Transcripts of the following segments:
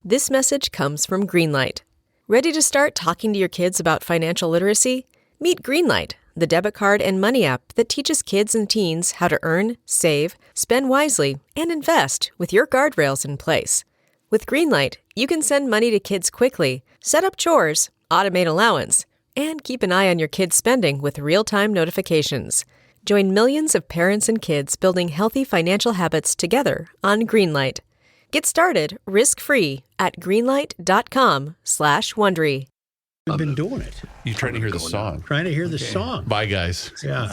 This message comes from Greenlight. Ready to start talking to your kids about financial literacy? Meet Greenlight, the debit card and money app that teaches kids and teens how to earn, save, spend wisely, and invest with your guardrails in place. With Greenlight, you can send money to kids quickly, set up chores, automate allowance, and keep an eye on your kids' spending with real-time notifications. Join millions of parents and kids building healthy financial habits together on Greenlight. Get started risk-free at greenlight.com/Wondery. We've been doing it. You trying to hear the song? Trying to hear the song. Bye, guys. Yeah.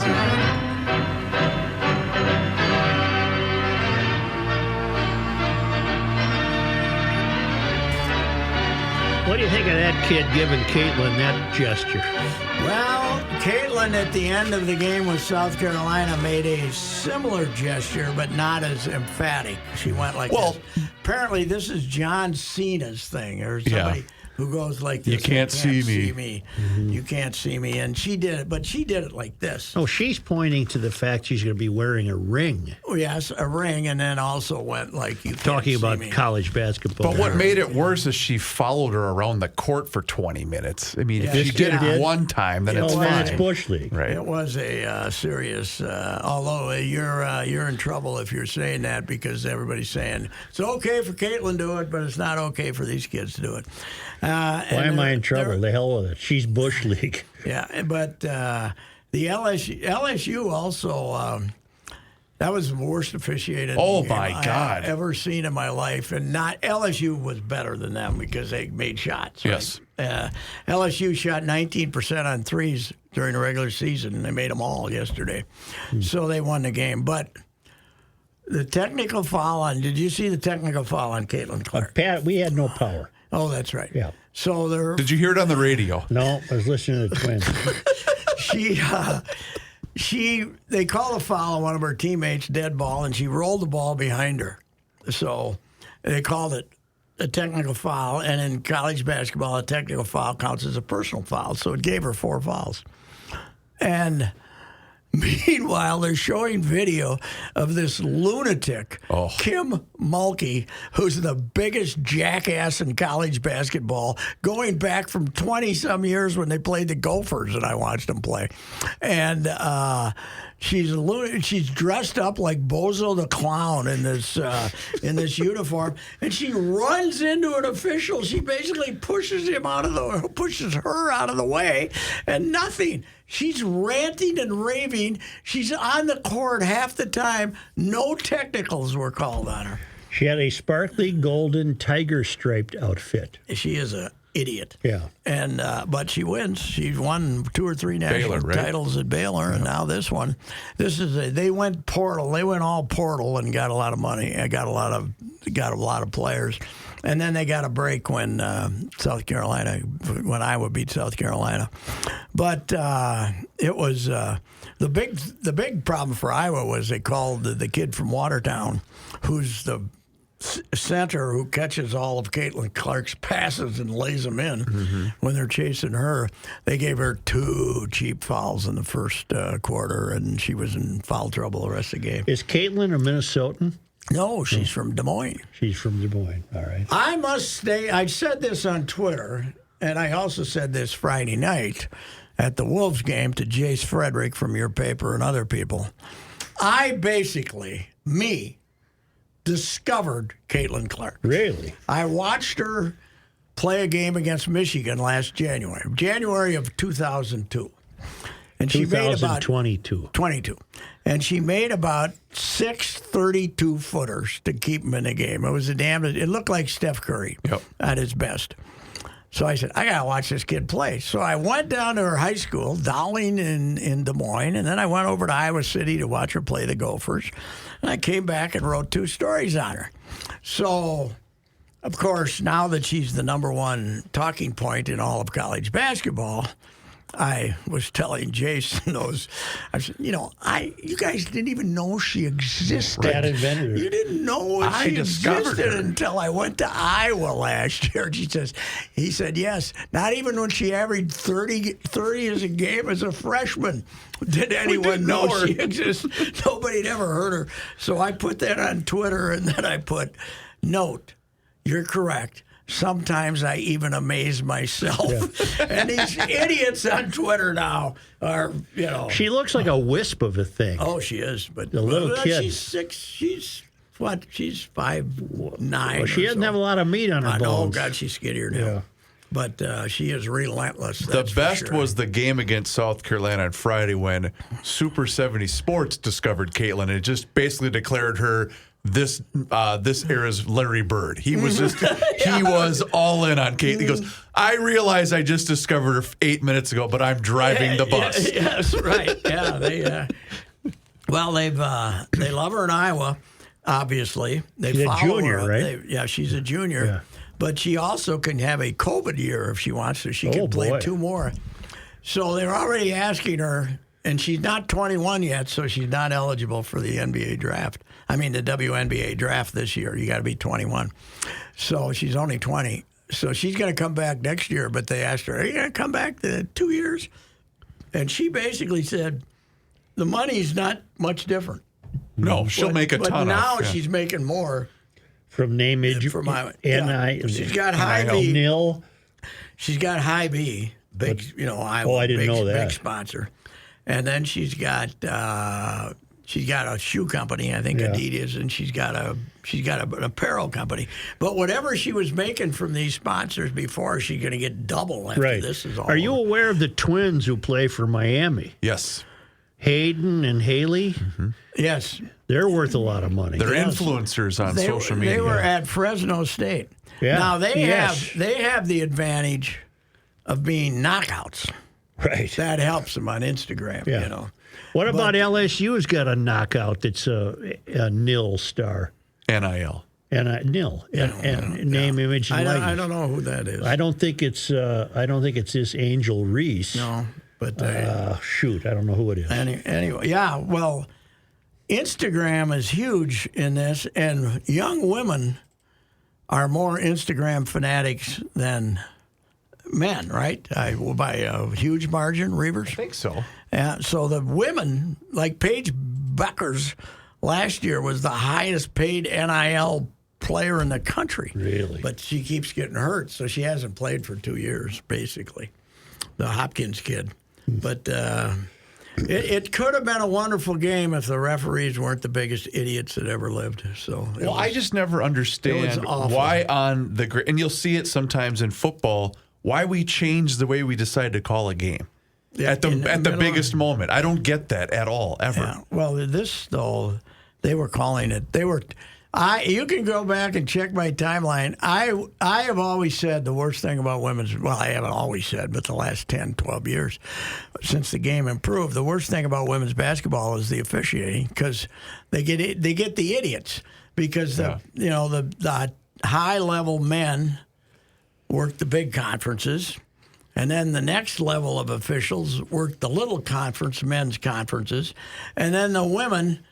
What do you think of that kid giving Caitlin that gesture? Well, Caitlin at the end of the game with South Carolina made a similar gesture, but not as emphatic. She went like this. Apparently, this is John Cena's thing, or somebody who goes like this. You can't see me. Mm-hmm. You can't see me. And she did it, but she did it like this. Oh, she's pointing to the fact she's going to be wearing a ring. Oh, yes, a ring, and then also went like, you can't Talking about see me. college basketball. But what made it worse is she followed her around the court for 20 minutes. I mean, Yeah, if she did she it did. one time, then it's Oh, fine. man, it's Bush League. Right. It was a serious, although you're in trouble if you're saying that, because everybody's saying it's okay for Caitlin to do it, but it's not okay for these kids to do it. Why am I in trouble? The hell with it. She's Bush League. Yeah, but the LSU also, that was the worst officiated game my God. I've ever seen in my life. And not LSU was better than them because they made shots. Right? Yes. LSU shot 19% on threes during the regular season, and they made them all yesterday. So they won the game. But the technical foul on, did you see the technical foul on Caitlin Clark? Pat, we had no power. Oh, that's right. Yeah. So there. Did you hear it on the radio? No, I was listening to the Twins. They called a foul on one of her teammates, dead ball, and she rolled the ball behind her. So they called it a technical foul, and in college basketball, a technical foul counts as a personal foul. So it gave her 4 fouls. And meanwhile, they're showing video of this lunatic, Kim Mulkey, who's the biggest jackass in college basketball, going back from 20-some years when they played the Gophers, and I watched them play. And she's dressed up like Bozo the Clown in this uniform, and she runs into an official. She basically pushes her out of the way, and nothing. She's ranting and raving. She's on the court half the time. No technicals were called on her. She had a sparkly golden tiger-striped outfit. She is an idiot. Yeah. And but she wins. She's won 2 or 3 national titles at Baylor, and now this one. They went portal. They went all portal and got a lot of money. Got a lot of players. And then they got a break when when Iowa beat South Carolina. But it was the big problem for Iowa was they called the kid from Watertown, who's the center who catches all of Caitlin Clark's passes and lays them in when they're chasing her. They gave her 2 cheap fouls in the first quarter, and she was in foul trouble the rest of the game. Is Caitlin a Minnesotan? No, she's from Des Moines. She's from Des Moines. All right. I must say, I said this on Twitter, and I also said this Friday night at the Wolves game to Jace Frederick from your paper and other people. I basically, discovered Caitlin Clark. Really? I watched her play a game against Michigan last January of 2002. And she made about 22. And she made about 6 32-footers to keep him in the game. It looked like Steph Curry at his best. So I said, I got to watch this kid play. So I went down to her high school, Dowling in Des Moines, and then I went over to Iowa City to watch her play the Gophers. And I came back and wrote 2 stories on her. So, of course, now that she's the number 1 talking point in all of college basketball, I was telling Jason I said, you guys didn't even know she existed. Dad invented her. You didn't know she existed until I went to Iowa last year. He said, yes, not even when she averaged 30 as a game as a freshman did anyone know she existed. Nobody had ever heard her. So I put that on Twitter, and then I put, note, you're correct. Sometimes I even amaze myself. And these idiots on Twitter now are, She looks like a wisp of a thing. Oh, she is. But the little kid. She's 6. She's 5'9". Well, she doesn't have a lot of meat on her Oh, bones. God, she's skinnier now. Yeah. But she is relentless. The That's for best sure. was the game against South Carolina on Friday when Super 70 Sports discovered Caitlin and just basically declared her this era's Larry Bird. He was just he was all in on Caitlin. He goes, I realize I just discovered her 8 minutes ago, but I'm driving the bus. Yes, right. Yeah, they love her in Iowa. Obviously, they She's a follow junior, her. right? She's a junior. Yeah. But she also can have a COVID year if she wants to. She can play boy. 2 more. So they're already asking her, and she's not 21 yet, so she's not eligible for the NBA draft. I mean, the WNBA draft this year. You got to be 21. So she's only 20. So she's going to come back next year, but they asked her, are you going to come back to 2 years? And she basically said, the money's not much different. No, she'll make a ton. But now yeah. she's making more. From name, From she's got high B. Nil. She's got high B, big, Iowa. Oh, I didn't know that. Big sponsor, and then she's got a shoe company, I think Adidas, and she's got an apparel company. But whatever she was making from these sponsors before, she's going to get double after this is all. Are you aware of the twins who play for Miami? Yes. Hayden and Haley? Mm-hmm. Yes. They're worth a lot of money. They're influencers on social media. They were at Fresno State. Yeah. Now they have the advantage of being knockouts. Right. That helps them on Instagram, What about LSU's got a knockout that's a nil star? NIL. And nil. And name, image, and likeness. I don't know who that is. I don't think it's this Angel Reese. No, but shoot, I don't know who it is. Anyway, yeah. Well, Instagram is huge in this, and young women are more Instagram fanatics than men, right? By a huge margin, Reavers? I think so. Yeah. So the women, like Paige Bueckers, last year was the highest paid NIL player in the country. Really? But she keeps getting hurt, so she hasn't played for 2 years, basically. The Hopkins kid. But it could have been a wonderful game if the referees weren't the biggest idiots that ever lived. So I just never understand why on the and you'll see it sometimes in football, why we change the way we decide to call a game. Yeah, at the biggest moment. I don't get that at all, ever. Yeah. Well, this, though, they were calling it. You can go back and check my timeline. I have always said the worst thing about women's, well, I haven't always said, but the last 10, 12 years since the game improved, the worst thing about women's basketball is the officiating because they get the idiots because the high-level men work the big conferences. And then the next level of officials work the little men's conferences. And then the women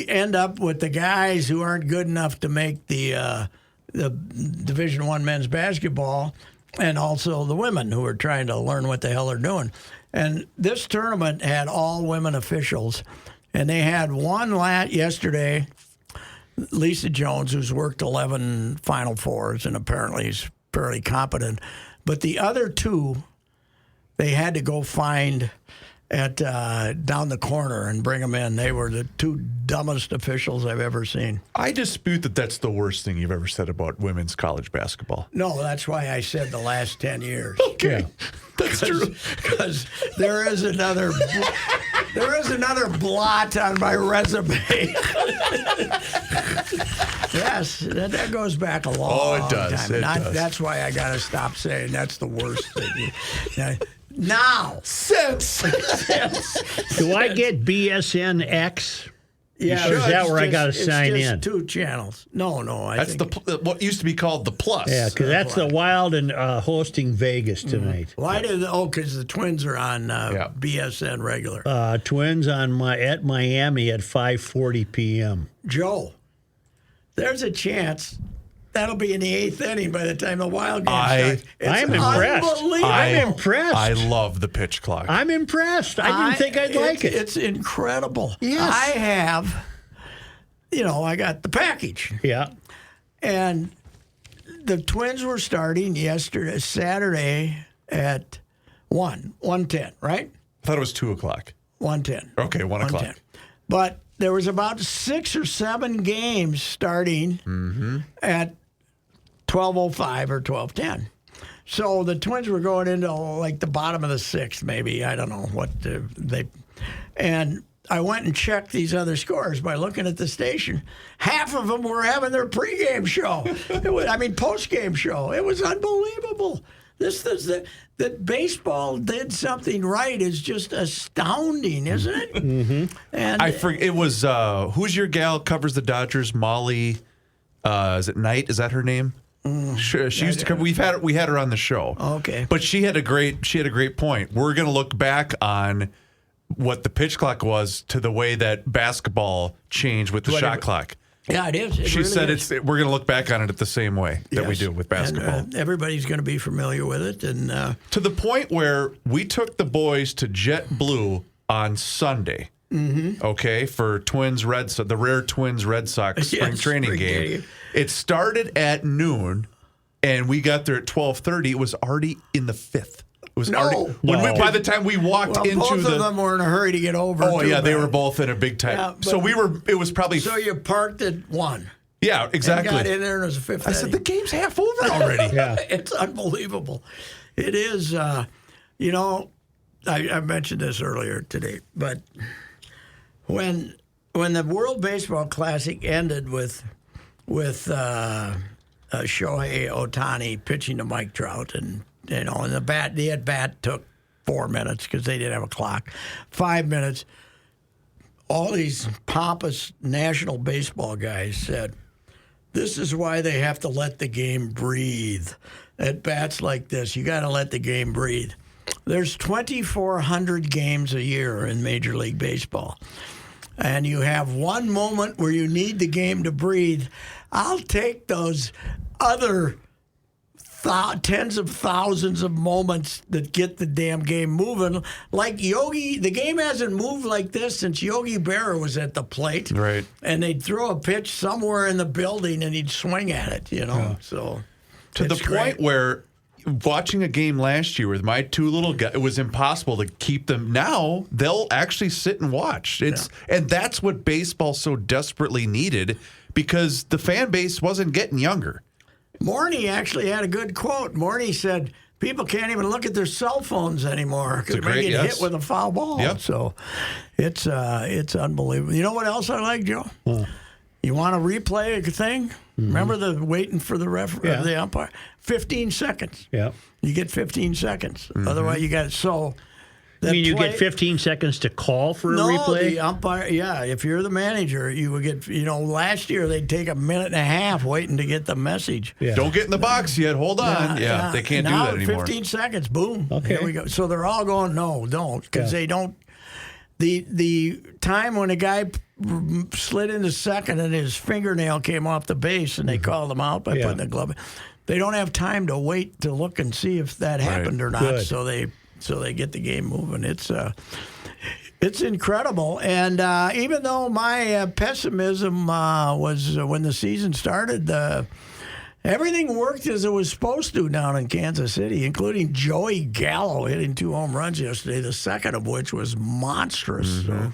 end up with the guys who aren't good enough to make the Division I men's basketball, and also the women who are trying to learn what the hell they're doing. And this tournament had all women officials, and they had one yesterday, Lisa Jones, who's worked 11 Final Fours and apparently is fairly competent. But the other two, they had to go find at down the corner and bring them in. They were the two dumbest officials I've ever seen. I dispute that that's the worst thing you've ever said about women's college basketball. No, that's why I said the last 10 years. Okay, yeah. That's true. Because there is another blot on my resume. Yes, that goes back a long time. Oh, it does. It does. That's why I got to stop saying that's the worst thing. Now. Since. Do I get BSNX? Yeah, or is that where I got to sign in? 2 channels. No. That's what used to be called the Plus. Yeah, because that's the Wild and hosting Vegas tonight. Why because the Twins are on BSN regular. Twins at Miami at 5:40 p.m. Joe, there's a chance that'll be in the 8th inning by the time the Wild game starts. I'm impressed. I'm impressed. I love the pitch clock. I'm impressed. I didn't think I'd like it. It's incredible. Yes. I have, I got the package. Yeah. And the Twins were starting Saturday at 1:10, right? I thought it was 2:00. 1:10. Okay, 1:00. But there was about 6 or 7 games starting at 12:05 or 12:10. So the Twins were going into like the bottom of the 6th, maybe. I don't know what they. And I went and checked these other scores by looking at the station. Half of them were having their pregame show. Postgame show. It was unbelievable. That baseball did something right is just astounding, isn't it? Mm-hmm. And I forget. It was who's your gal covers the Dodgers? Molly. Is it Knight? Is that her name? She used to come. We had her on the show. Okay, but she had a great point. We're going to look back on what the pitch clock was to the way that basketball changed with the shot clock. Yeah, it is. She said we're going to look back on it the same way that we do with basketball. And, everybody's going to be familiar with it, and to the point where we took the boys to JetBlue on Sunday. Mm-hmm. Okay, for the rare Twins Red Sox spring training game. It started at noon, and we got there at 12:30. It was already in the 5th. It was already by the time we walked into both of them were in a hurry to get over. Oh yeah, they were both in a big time. Yeah, so it was probably. So you parked at 1. Yeah, exactly. And got in there and it was a 5th. I said the game's half over already. Yeah, it's unbelievable. It is. I mentioned this earlier today, but when the World Baseball Classic ended with Shohei Ohtani pitching to Mike Trout, and the bat took 4 minutes because they didn't have a clock. 5 minutes. All these pompous national baseball guys said, "This is why they have to let the game breathe. At bats like this, you got to let the game breathe." There's 2,400 games a year in Major League Baseball. And you have one moment where you need the game to breathe. I'll take those other tens of thousands of moments that get the damn game moving. Like Yogi, the game hasn't moved like this since Yogi Berra was at the plate. Right. And they'd throw a pitch somewhere in the building and he'd swing at it, Yeah. So to the point where watching a game last year with my 2 little guys, it was impossible to keep them. Now they'll actually sit and watch. And that's what baseball so desperately needed because the fan base wasn't getting younger. Morney actually had a good quote. Morney said, "People can't even look at their cell phones anymore because they get hit with a foul ball." Yep. So it's unbelievable. You know what else I like, Joe? You want to replay a thing? Mm-hmm. Remember the waiting for the referee, the umpire? 15 seconds. Yeah. You get 15 seconds. Mm-hmm. Otherwise, you got so. You mean you get 15 seconds to call for a replay? No, the umpire. Yeah, if you're the manager, you would get. Last year they'd take a minute and a half waiting to get the message. Yeah. Don't get in the box yet. Hold on. Yeah, they can't do that anymore. 15 seconds. Boom. Okay. Here we go. So they're all going, no, don't, because they don't. The time when a guy slid into second and his fingernail came off the base and they called him out by putting the glove in. They don't have time to wait to look and see if that happened or not. Good. So they get the game moving. It's incredible. And even though my pessimism was when the season started, everything worked as it was supposed to down in Kansas City, including Joey Gallo hitting 2 home runs yesterday, the second of which was monstrous. Mm-hmm.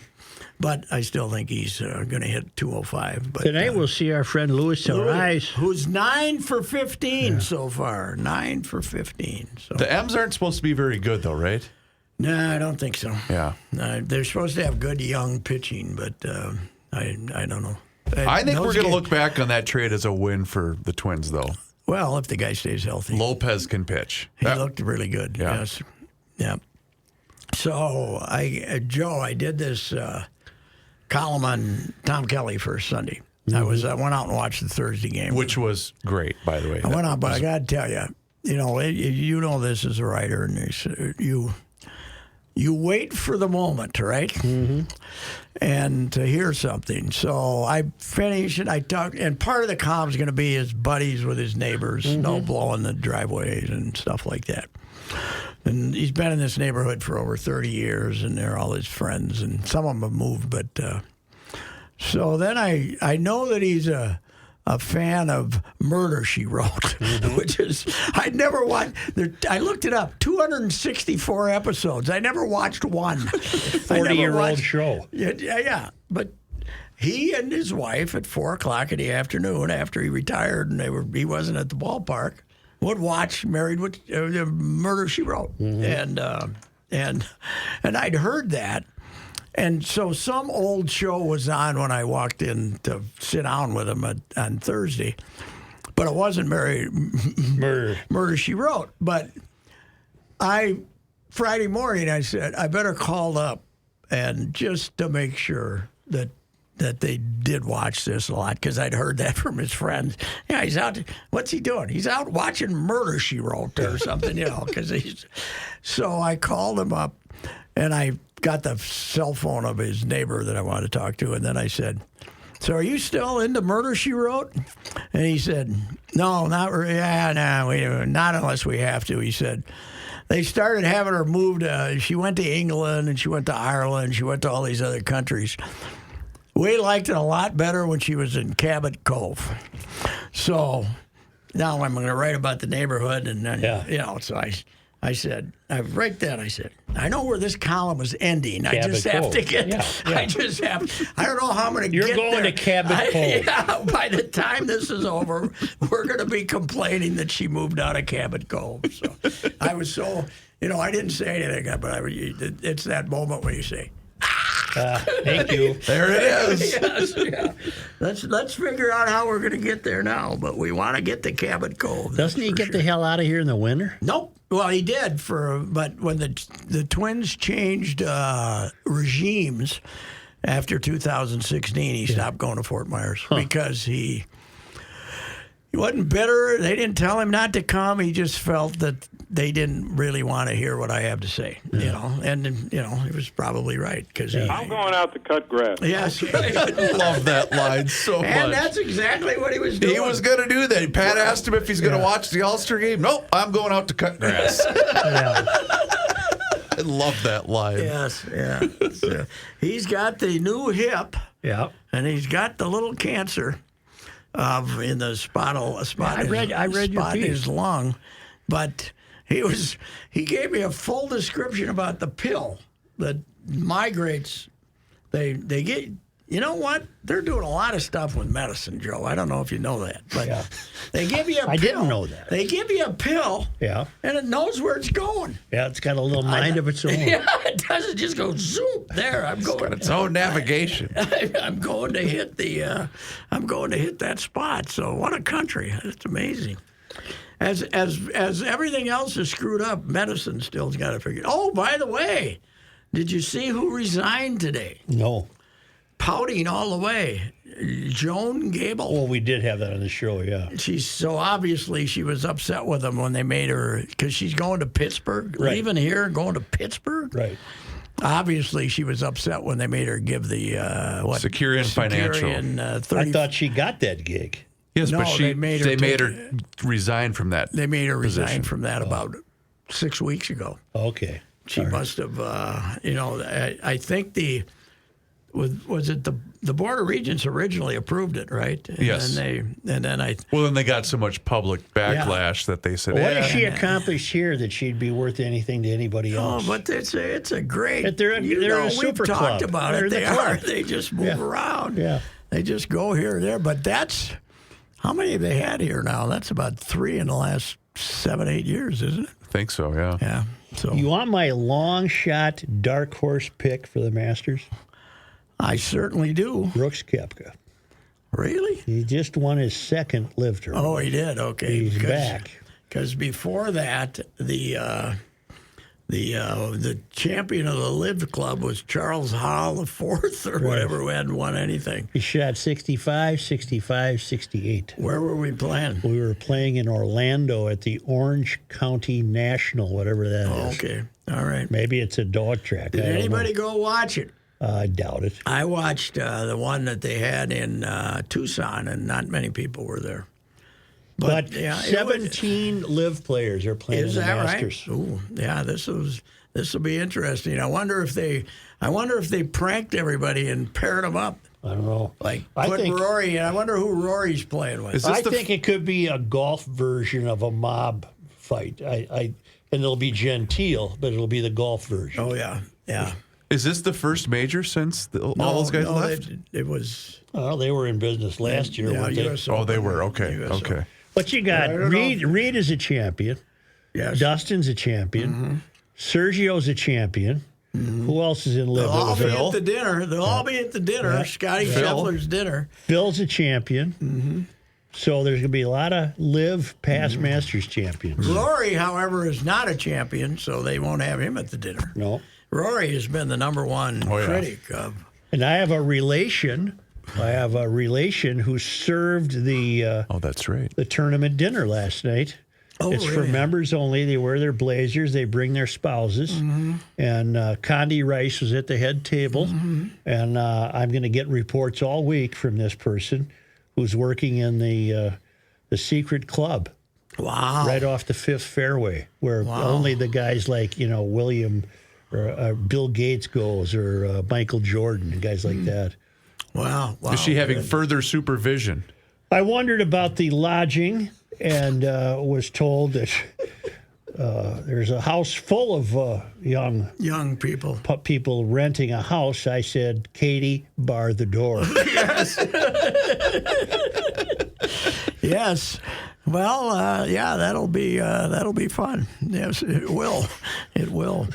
But I still think he's going to hit 205. But, tonight we'll see our friend Luis Arraez, who's 9 for 15 so far. 9 for 15. So. The M's aren't supposed to be very good, though, right? No, I don't think so. Yeah. They're supposed to have good young pitching, but I don't know. I think we're going to look back on that trade as a win for the Twins, though. Well, if the guy stays healthy. Lopez can pitch. He looked really good. Yeah. Yes. Yeah. So, Joe, I did this column on Tom Kelly for Sunday. Mm-hmm. I went out and watched the Thursday game. Which was great, by the way. I went out, but I got to tell you, you know this as a writer, and you wait for the moment, right? Mm-hmm. And to hear something. So I finished it. I talked, and part of the column is going to be his buddies with his neighbors, snow blowing the driveways and stuff like that. And he's been in this neighborhood for over 30 years, and they're all his friends, and some of them have moved. But so then I know that he's a a fan of Murder, She Wrote, which is, I'd never watched, I looked it up, 264 episodes. I never watched one. 40-year-old show. Yeah. But he and his wife at 4 o'clock in the afternoon after he retired and he wasn't at the ballpark would watch Married with Murder, She Wrote. And I'd heard that. And so some old show was on when I walked in to sit down with him on Thursday. But it wasn't Murder, She Wrote. But Friday morning, I said, I better call up and just to make sure that they did watch this a lot, because I'd heard that from his friends. Yeah, he's out. What's he doing? He's out watching Murder, She Wrote or something, So I called him up, and I got the cell phone of his neighbor that I wanted to talk to, and then I said, so are you still into Murder, She Wrote? And he said, no, not really. Yeah, no, not unless we have to. He said, they started having her moved. She went to England, and she went to Ireland. She went to all these other countries. We liked it a lot better when she was in Cabot Cove. So now I'm going to write about the neighborhood, and then, so I said, right then I said, I know where this column is ending. I just have to get, I don't know how I'm going to get there. You're going to Cabot Cove. Yeah, by the time this is over, we're going to be complaining that she moved out of Cabot Cove. So I was so, I didn't say anything, but it's that moment when you say, thank you. There it is. Yes, yeah. Let's figure out how we're going to get there now, but we want to get to Cabot Cove. Doesn't he get the hell out of here in the winter? Nope. Well, he did but when the Twins changed regimes after 2016, he stopped going to Fort Myers because he wasn't bitter. They didn't tell him not to come. He just felt that they didn't really want to hear what I have to say, and he was probably right because I'm going out to cut grass. Yes, I love that line so much. And that's exactly what he was doing. He was going to do that. Pat asked him if he's going to watch the All-Star game. Nope, I'm going out to cut grass. I love that line. Yes, yeah. So, he's got the new hip, and he's got the little cancer in the spot I read your in piece. his lung, but he gave me a full description about the pill that migrates. They get. You know what? They're doing a lot of stuff with medicine, Joe. I don't know if you know that, but they give you a pill. I didn't know that. They give you a pill, and it knows where it's going. Yeah, it's got a little mind of its own. Yeah, it doesn't just go zoom. There, I'm going. It's got its own navigation. I'm going to hit that spot. So what a country! It's amazing. As everything else is screwed up, medicine still's got to figure. Oh, by the way, did you see who resigned today? No. Pouting all the way, Joan Gable. Well, we did have that on the show, yeah. Obviously she was upset with them when they made her, because she's going to Pittsburgh, leaving here, going to Pittsburgh. Right. Obviously, she was upset when they made her give the Securian Financial. I thought she got that gig. Yes, No, but they made her resign from that. They made her resign position. from that about 6 weeks ago. Okay. She must have, I think was it the Board of Regents originally approved it, right? And Yes. Then they got so much public backlash that they said, What has she accomplished here that she'd be worth anything to anybody else? Oh, but it's a great. But they're a super we've talked club. about They're it. the They club. are. They just move around. Yeah. They just go here and there. But that's how many have they had here now? That's about 3 in the last 7-8 years, isn't it? I think so, yeah. Yeah. So You want my long shot dark horse pick for the Masters? I certainly do. Brooks Koepka. Really? He just won his second live tournament. Oh, he did. Okay, He's back. Because before that, the champion of the Live Club was Charles Hall IV or whatever, who hadn't won anything. He shot 65, 65, 68. Where were we playing? We were playing in Orlando at the Orange County National, whatever that is. Okay, all right. Maybe it's a dog track. Did anybody go watch it? I doubt it. I watched the one that they had in Tucson, and not many people were there. But yeah, 17 live players are playing Is in the that Masters. right? Ooh, yeah, this will be interesting. I wonder if they pranked everybody and paired them up. I don't know. Like, I put think Rory in. I wonder who Rory's playing with. I think it could be a golf version of a mob fight. And it'll be genteel, but it'll be the golf version. Oh, yeah. Is this the first major since all those guys left? It was. Well, they were in business last year, Yeah, weren't they? US Oh, they Open. were. Okay. US Okay. Open. But you got I don't know Reed. Reed is a champion. Yes. Dustin's a champion. Sergio's a champion. Who else is in live? They'll all be Phil. at the dinner. They'll all be at the dinner. Yeah. Scotty Phil. Scheffler's dinner. Phil's a champion. So there's going to be a lot of live past Masters champions. Rory, however, is not a champion, so they won't have him at the dinner. No. Rory has been the number one Oh, yeah. critic of. And I have a relation. Who served the Oh, that's right. the tournament dinner last night. Oh, It's for really? members only. They wear their blazers. They bring their spouses. And Condi Rice was at the head table. And I'm going to get reports all week from this person who's working in the secret club Wow. right off the Fifth Fairway, where only the guys like, William or Bill Gates goes, or Michael Jordan, and guys like that. Wow. Is she having further supervision? I wondered about the lodging and was told that there's a house full of young people? people renting a house. I said, Katie, bar the door. Yes. Well, yeah, that'll be fun. Yes, it will. It will.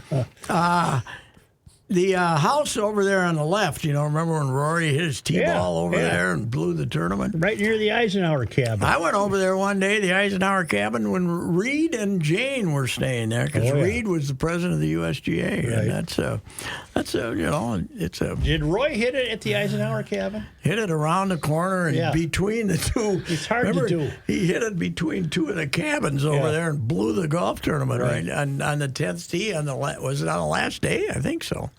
The house over there on the left, remember when Rory hit his tee-ball over there and blew the tournament? Right near the Eisenhower cabin. I went over there one day, the Eisenhower cabin, when Reed and Jane were staying there, because Reed was the president of the USGA, and it's a Did Roy hit it at the Eisenhower cabin? hit it around the corner and between the two. It's hard to do. He hit it between two of the cabins over there and blew the golf tournament right on the 10th tee. Was it on the last day? I think so.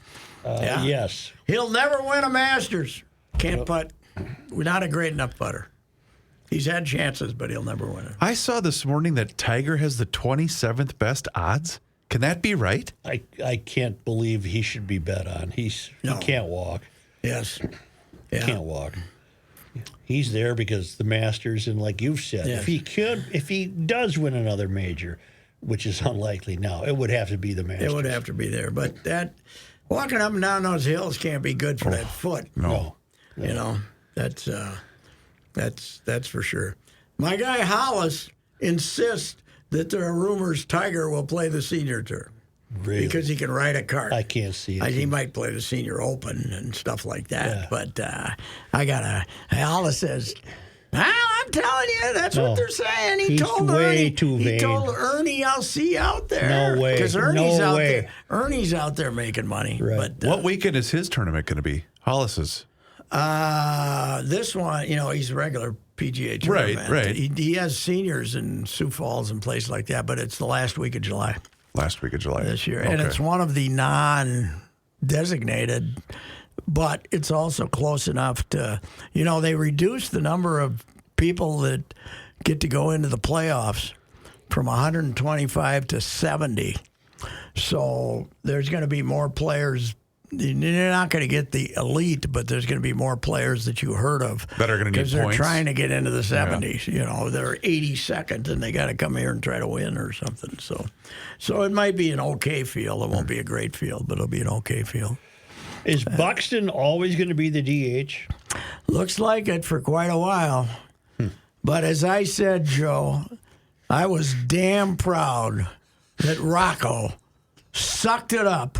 Yes. He'll never win a Masters. Can't putt. We're not a great enough putter. He's had chances, but he'll never win it. I saw this morning that Tiger has the 27th best odds. Can that be right? I can't believe he should be bet on. He can't walk. Yes. He can't walk. He's there because the Masters, and like you've said, Yes. if he does win another major, which is unlikely now, it would have to be the Masters. It would have to be there. But that walking up and down those hills can't be good for that foot. No. That's for sure. My guy Hollis insists that there are rumors Tiger will play the senior tour Really? because he can ride a cart. I can't see it. He might play the senior open and stuff like that. Yeah. But Hollis says, I'm telling you, that's what they're saying. He He's told way Ernie. too He vain. told Ernie, I'll see you out there. No way. Because Ernie's No out way. there. Ernie's out there making money. Right. But What weekend is his tournament going to be? Hollis's. this one, he's a regular PGA tournament. right. He has seniors in Sioux Falls and places like that, but it's the last week of July Last week of July. this year. Okay. And it's one of the non-designated, but it's also close enough to, they reduced the number of people that get to go into the playoffs from 125 to 70. So there's going to be more players. You're not going to get the elite, but there's going to be more players that you heard of That are going to need because they're points. trying to get into the 70s. They're 82nd and they got to come here and try to win or something. So it might be an okay field. It won't be a great field, but it'll be an okay field. Is Buxton always going to be the DH? Looks like it for quite a while. But as I said, Joe, I was damn proud that Rocco sucked it up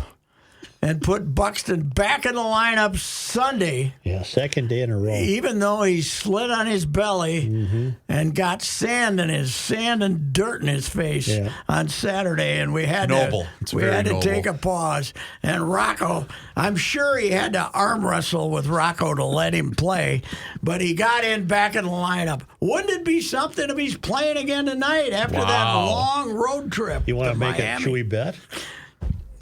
and put Buxton back in the lineup Sunday, Yeah, second day in a row. even though he slid on his belly and got sand and dirt in his face on Saturday, and we had Noble. It's to very noble. take a pause. And Rocco, I'm sure he had to arm wrestle with Rocco to let him play, but he got in back in the lineup. Wouldn't it be something if he's playing again tonight after that Wow. long road trip? You want to make Miami? it? Should we bet?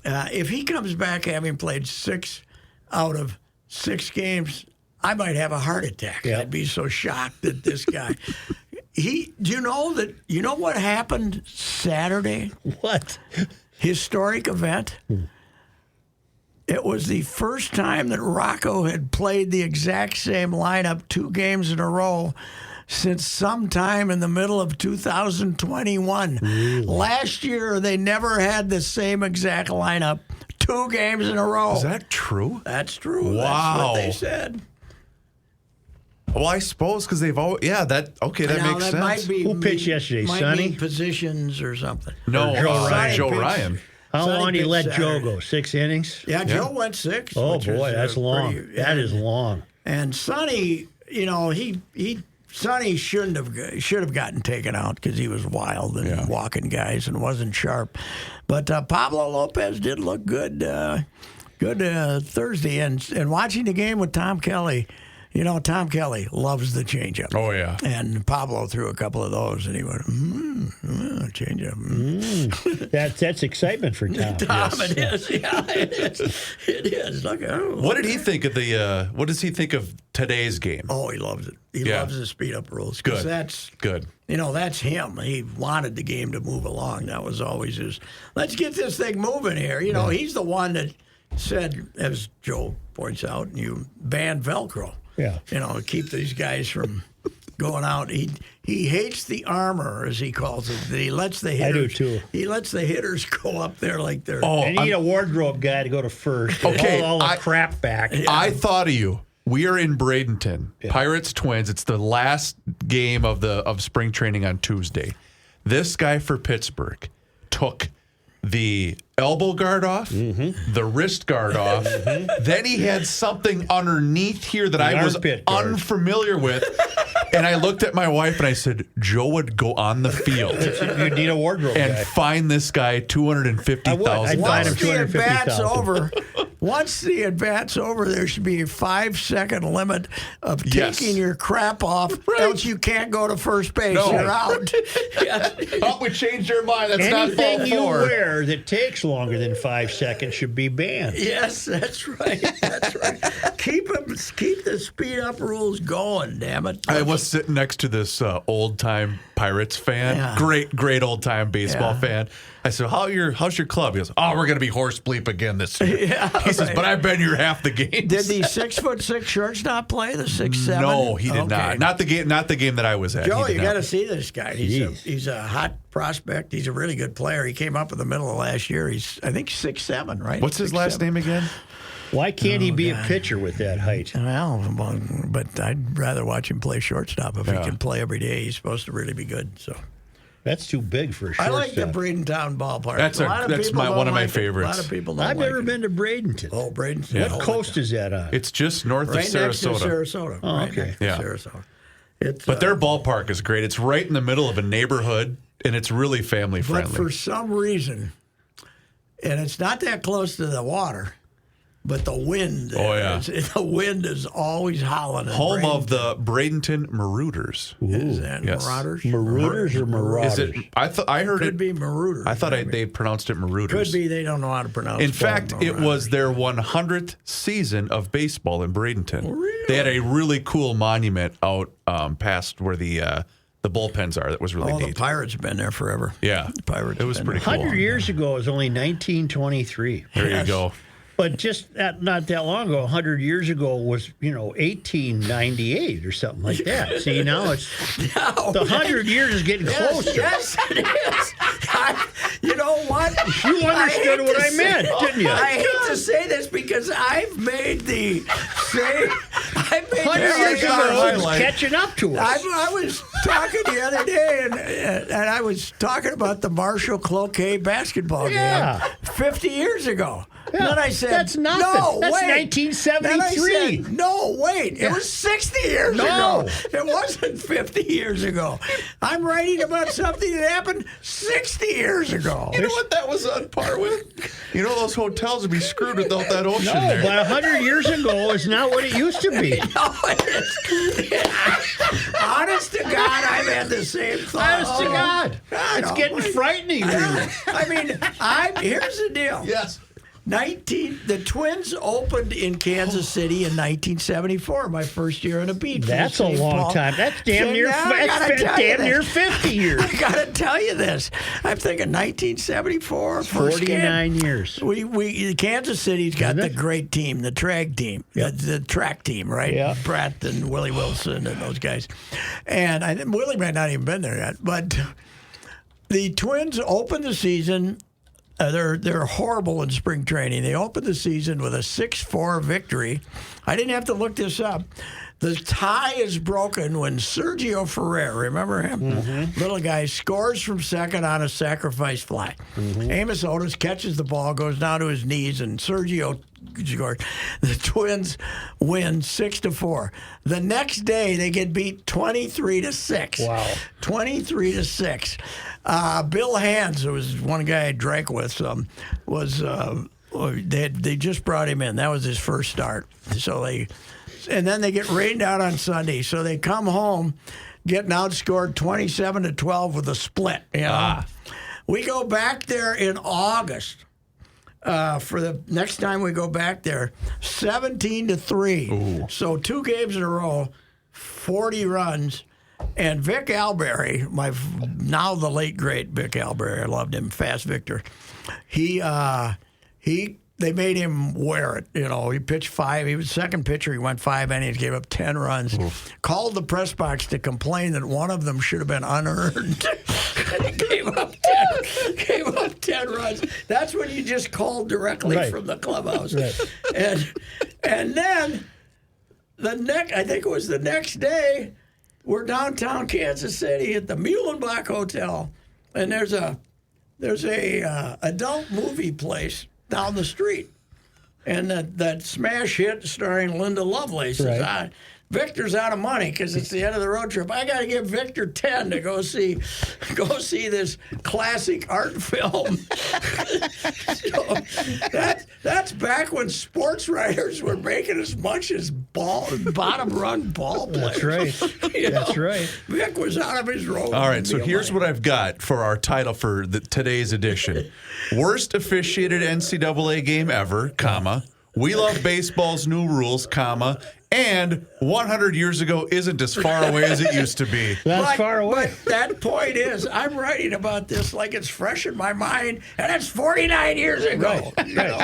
If he comes back having played 6 out of 6 games, I might have a heart attack. Yeah. I'd be so shocked that this guy. Do you know what happened Saturday? What? Historic event. it was the first time that Rocco had played the exact same lineup 2 games in a row since sometime in the middle of 2021. Really? Last year, they never had the same exact lineup 2 games in a row. Is that true? That's true. Wow. That's what they said. Well, I suppose because they've always, that Now, makes that sense. Might be, Who pitched yesterday, might Sonny? mean positions or something. No, Or Joe Ryan. Joe pitched- Ryan. How Sonny long did he let pitched Joe Saturday. go? 6 innings? Yeah, Joe went 6. Oh, which was, boy, that's long. pretty- That is long. And Sonny, Sonny should have gotten taken out because he was wild and walking guys and wasn't sharp. But Pablo Lopez did look good. Thursday, and watching the game with Tom Kelly. Tom Kelly loves the changeup. Oh, yeah. And Pablo threw a couple of those, and he went, changeup. That's excitement for Tom. Tom, it is. Yeah, it is. It is. Look, What did he think of the? What does he think of today's game? Oh, he loves it. He loves the speed up rules. 'Cause Good. That's Good. That's him. He wanted the game to move along. That was always his. Let's get this thing moving here. He's the one that said, as Joe points out, you ban Velcro. Yeah. Keep these guys from going out. He hates the armor, as he calls it. That he lets the hitters. I do too. He lets the hitters go up there like they're. Oh, I need a wardrobe guy to go to first. Okay, All the crap back. I thought of you. We are in Bradenton, Pirates Twins. It's the last game of spring training on Tuesday. This guy for Pittsburgh took the elbow guard off, the wrist guard off. Then he had something underneath here that I was armpit guard. unfamiliar with. And I looked at my wife and I said, Joe would go on the field You need a wardrobe and guy. fine this guy $250,000. I'd fine him Once the at-bat's $250,000. over, there should be a 5-second limit of Yes. taking your crap off, else you can't go to first base. No. You're out. Oh, we changed your mind. That's not Anything fall you four. wear that takes longer than 5 seconds should be banned. Yes, that's right. That's right. Keep the speed up rules going. Damn it. I was sitting next to this old time Pirates fan, Yeah. great old time baseball Yeah. fan. I said, how's your club? He goes, oh, we're gonna be horse bleep again this year. Yeah, he says, right. but I've been here half the games. Did the 6'6" shortstop play the 6'7"? No, he did Okay. not. Not the game that I was at. Joe, He did you not. got to see this guy. He's a hot prospect. He's a really good player. He came up in the middle of last year. He's, I think, 6'7", right? What's his last 6'7". name again? Why can't he be a pitcher with that height? Well, but I'd rather watch him play shortstop. If he Yeah. can play every day, he's supposed to really be good. So That's too big for a I shortstop. like the Bradentown ballpark. That's lot of that's people don't one of my like it. favorites. A lot of people don't I've like never it. been to Bradenton. Oh, Bradenton. What Oh, coast is that on? It's just north right of next to Sarasota. Sarasota. Oh, right okay. next to Yeah. Sarasota. It's, But their ballpark is great. It's right in the middle of a neighborhood, and it's really family but friendly. for some reason, and it's not that close to the water, but the wind. Oh, yeah. The wind is always howling. in Home Bradenton. of the Bradenton Marauders. Is that Yes. Marauders? Marauders or Marauders? Is it? I heard Could it. be Marauders. I thought maybe. they pronounced it Marauders. Could be they don't know how to pronounce. In both fact, it Marauders. was their 100th season of baseball in Bradenton. Really? They had a really cool monument out past where the bullpens are. That was really Oh, the neat. Pirates have been there forever. Yeah, The Pirates. it was have been pretty there. cool. 100 years ago, it was only 1923. There Yes. you go. But just not that long ago, 100 years ago was, 1898 or something like that. See, now it's No, the 100 years is getting closer. Yes, it is. You know what? You understood what I meant, didn't you? I hate to say this because I've made the same. 100 years ago, it was highlight. catching up to us. I was talking the other day, and I was talking about the Marshall Cloquet basketball Yeah. game 50 years ago. Yeah, Then I said, that's nothing. No, That's wait. 1973. Then I said, no, wait. It was 60 years No. ago. It wasn't 50 years ago. I'm writing about something that happened 60 years ago. You know what that was on par with? You know those hotels would be screwed without that ocean No, there. but 100 years ago is not what it used to be. No, it is. Honest to God, I've had the same thought. Honest to God. God It's getting almighty. frightening. Really. I mean, here's the deal. Yes. The Twins opened in Kansas City in 1974, my first year in a beat. That's a long time. That's damn near 50 years. I got to tell you this. I'm thinking 1974. 49 years. Kansas City's got the great team, the track team, the track team, right? Yeah. Brett and Willie Wilson and those guys. And I think Willie might not even been there yet. But the Twins opened the season. They're horrible in spring training. They opened the season with a 6-4 victory. I didn't have to look this up. The tie is broken when Sergio Ferrer, remember him? Mm-hmm. Little guy, scores from second on a sacrifice fly. Mm-hmm. Amos Otis catches the ball, goes down to his knees, and Sergio scores. The Twins win 6-4. The next day, they get beat 23-6. Wow. 23-6. Bill Hands, who was one guy I drank with, they just brought him in. That was his first start. And then they get rained out on Sunday. So they come home getting outscored 27-12 with a split. You know? We go back there in August for the next time we go back there, 17-3. Ooh. So 2 games in a row, 40 runs. And Vic Alberry, now the late great Vic Alberry, I loved him, Fast Victor. They made him wear it. You know, he pitched 5. He was second pitcher. He went 5 innings, gave up 10 runs. Oof. Called the press box to complain that one of them should have been unearned. He gave up 10 runs. That's when you just called directly from the clubhouse. Right. And then I think it was the next day, we're downtown Kansas City at the Muhlenbach Hotel, and there's a adult movie place down the street, and that smash hit starring Linda Lovelace. Right. Victor's out of money because it's the end of the road trip. I got to give Victor 10 to go see this classic art film. So that's back when sports writers were making as much as bottom run ball players. That's right. That's right. Vic was out of his role. All right, so here's what I've got for our title for today's edition: worst officiated NCAA game ever, comma. We love baseball's new rules, comma, and 100 years ago isn't as far away as it used to be. That's far away. But that point is, I'm writing about this like it's fresh in my mind, and it's 49 years ago. Right. You know?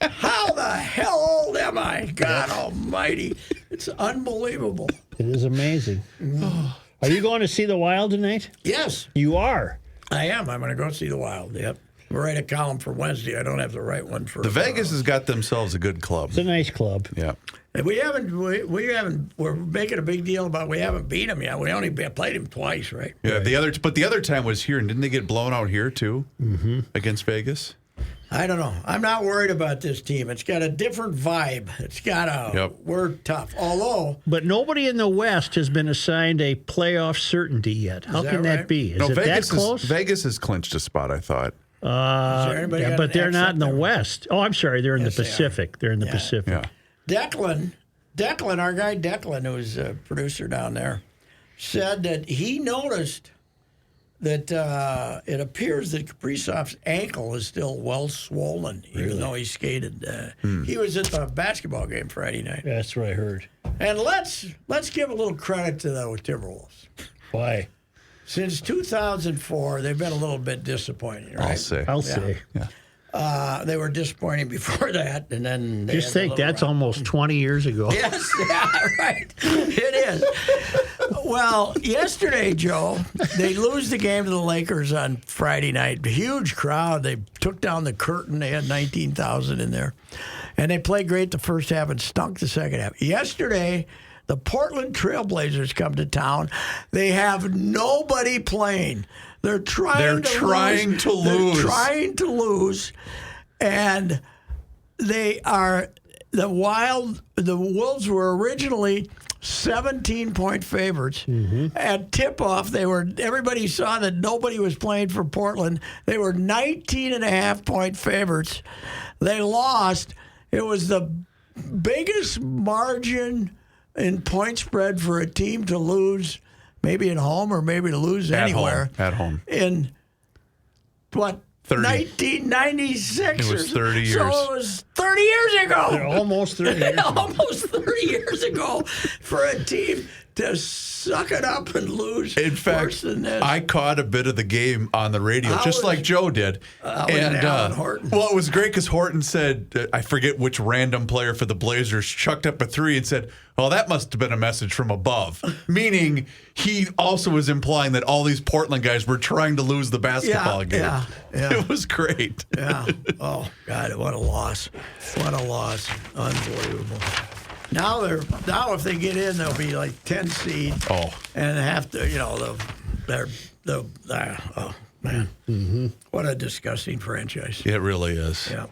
How the hell old am I? God almighty. It's unbelievable. It is amazing. Are you going to see the Wild tonight? Yes. You are? I am. I'm going to go see the Wild, yep. Write a column for Wednesday. I don't have the right one for. The Vegas has got themselves a good club. It's a nice club. Yeah. And we haven't. We're making a big deal about we haven't beat them yet. We only played them twice, right? Yeah. Right. But the other time was here, and didn't they get blown out here too against Vegas? I don't know. I'm not worried about this team. It's got a different vibe. It's got we're tough. But nobody in the West has been assigned a playoff certainty yet. How can that be? Is it Vegas that close? Vegas has clinched a spot, I thought. But they're not in the West. Oh, I'm sorry. They're in the Pacific. They're in the Pacific. Yeah. Declan, our guy Declan, who's a producer down there, said that he noticed that it appears that Kaprizov's ankle is still well swollen, even though he skated. He was at the basketball game Friday night. That's what I heard. And let's give a little credit to the Timberwolves. Why? Since 2004, they've been a little bit disappointing, right? I'll say. Yeah. They were disappointing before that, and then they just think that's almost 20 years ago. Yes, yeah, right. It is. Well, yesterday, Joe, they lose the game to the Lakers on Friday night. Huge crowd. They took down the curtain. They had 19,000 in there, and they played great the first half and stunk the second half. Yesterday, the Portland Trailblazers come to town. They have nobody playing. They're trying to lose. And the Wolves were originally 17-point favorites. At tip-off, everybody saw that nobody was playing for Portland. They were 19.5-point favorites. They lost. It was the biggest margin in point spread for a team to lose, maybe at home or maybe to lose anywhere. At home. In, 30. 1996. It was 30 years. So it was 30 years ago. They're almost 30 years ago. Almost 30 years ago for a team to suck it up and lose. In fact, worse than this. I caught a bit of the game on the radio, just like Joe did. Alan Horton. Well, it was great because Horton said, I forget which random player for the Blazers chucked up a three and said, "Oh, that must have been a message from above," meaning he also was implying that all these Portland guys were trying to lose the basketball game. Yeah. It was great. Yeah. Oh God, what a loss! What a loss! Unbelievable. Now if they get in, they'll be like 10 seed. Oh. And have to, oh man, what a disgusting franchise. It really is. Yeah.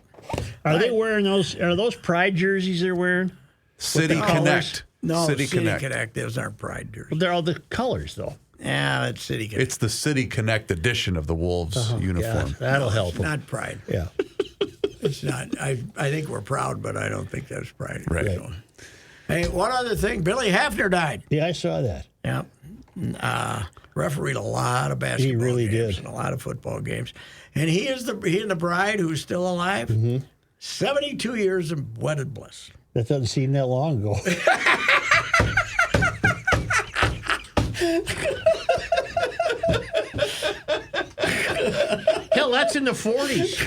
Are they wearing those? Are those Pride jerseys they're wearing? City the Connect. No, City Connect. Connect. Those aren't Pride jerseys. Well, they're all the colors though. Yeah, it's City Connect. It's the City Connect edition of the Wolves uniform. Yeah, that'll help It's them. not Pride. Yeah. It's not. I think we're proud, but I don't think that's Pride. Right. So. Hey, one other thing. Billy Hafner died. Yeah, I saw that. Yeah. Refereed a lot of basketball He really games did. and a lot of football games. And he and the bride, who's still alive, 72 years of wedded bliss. That doesn't seem that long ago. Hell, that's in the 40s.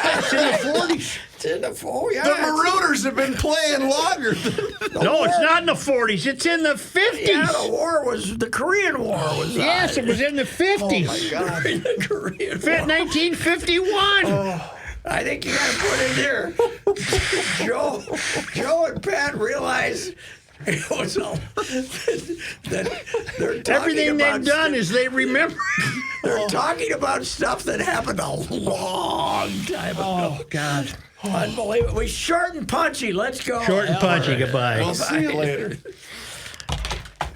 That's in the 40s. It's in the fall, yeah. The Marooners have been playing longer. No, it's not in the 40s. It's in the 50s. Yeah, the Korean War was Yes, it was in the 50s. Oh, my God. The Korean War. 1951. I think you got to put in there. Joe and Pat realize it was that they're talking Everything about they've done is they remember. They're talking about stuff that happened a long time ago. Oh, God. Unbelievable. We short and punchy. Let's go. Short and punchy. All right. Goodbye. We'll see you later.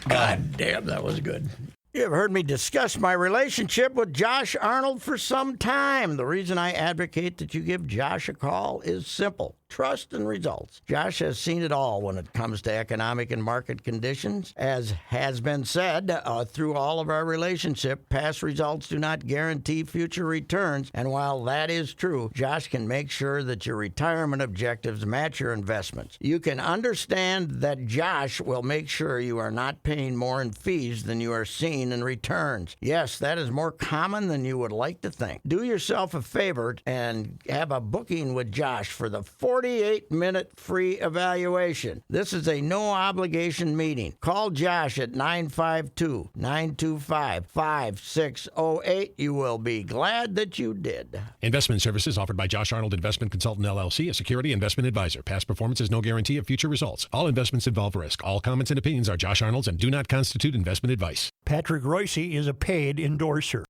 God damn, that was good. You have heard me discuss my relationship with Josh Arnold for some time. The reason I advocate that you give Josh a call is simple. Trust and results. Josh has seen it all when it comes to economic and market conditions. As has been said, through all of our relationship, past results do not guarantee future returns. And while that is true, Josh can make sure that your retirement objectives match your investments. You can understand that Josh will make sure you are not paying more in fees than you are seeing in returns. Yes, that is more common than you would like to think. Do yourself a favor and have a booking with Josh for the 48-minute free evaluation. This is a no-obligation meeting. Call Josh at 952-925-5608. You will be glad that you did. Investment services offered by Josh Arnold Investment Consultant, LLC, a security investment advisor. Past performance is no guarantee of future results. All investments involve risk. All comments and opinions are Josh Arnold's and do not constitute investment advice. Patrick Royce is a paid endorser.